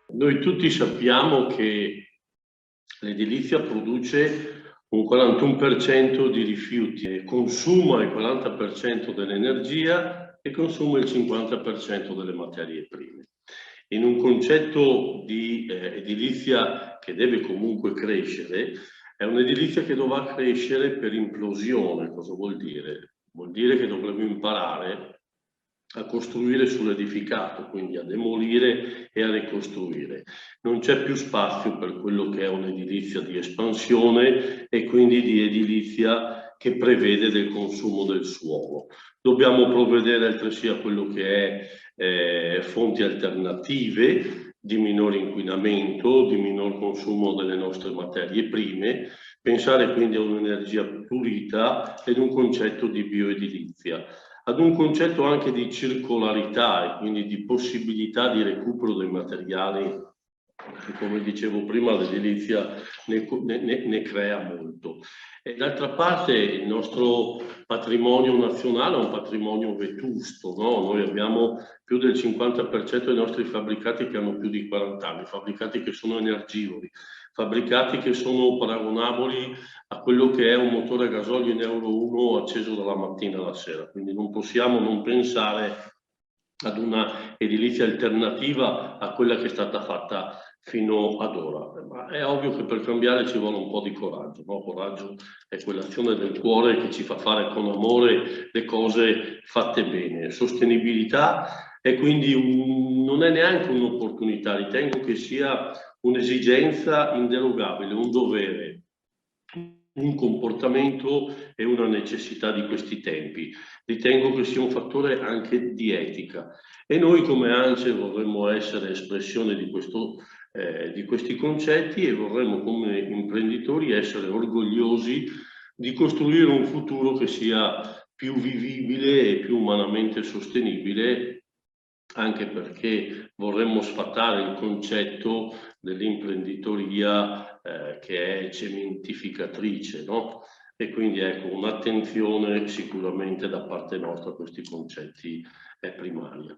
Noi tutti sappiamo che l'edilizia produce un 41% di rifiuti, consuma il 40% dell'energia e consuma il 50% delle materie prime. In un concetto di edilizia che deve comunque crescere, è un'edilizia che dovrà crescere per implosione. Cosa vuol dire? Vuol dire che dovremo imparare a costruire sull'edificato, quindi a demolire e a ricostruire. Non c'è più spazio per quello che è un'edilizia di espansione e quindi di edilizia che prevede del consumo del suolo. Dobbiamo provvedere altresì a quello che è fonti alternative di minore inquinamento, di minor consumo delle nostre materie prime, pensare quindi a un'energia pulita ed un concetto di bioedilizia, ad un concetto anche di circolarità e quindi di possibilità di recupero dei materiali che, come dicevo prima, l'edilizia ne crea molto. E d'altra parte il nostro patrimonio nazionale è un patrimonio vetusto, no? Noi abbiamo più del 50% dei nostri fabbricati che hanno più di 40 anni, fabbricati che sono energivori, fabbricati che sono paragonabili a quello che è un motore a gasolio in Euro 1 acceso dalla mattina alla sera. Quindi non possiamo non pensare ad una edilizia alternativa a quella che è stata fatta fino ad ora. Ma è ovvio che per cambiare ci vuole un po' di coraggio, no? Coraggio è quell'azione del cuore che ci fa fare con amore le cose fatte bene. Sostenibilità è quindi non è neanche un'opportunità, ritengo che sia un'esigenza inderogabile, un dovere, un comportamento e una necessità di questi tempi. Ritengo che sia un fattore anche di etica e noi come ANCE vorremmo essere espressione di questi concetti e vorremmo come imprenditori essere orgogliosi di costruire un futuro che sia più vivibile e più umanamente sostenibile, anche perché vorremmo sfatare il concetto dell'imprenditoria che è cementificatrice, no? E quindi ecco, un'attenzione sicuramente da parte nostra a questi concetti è primaria.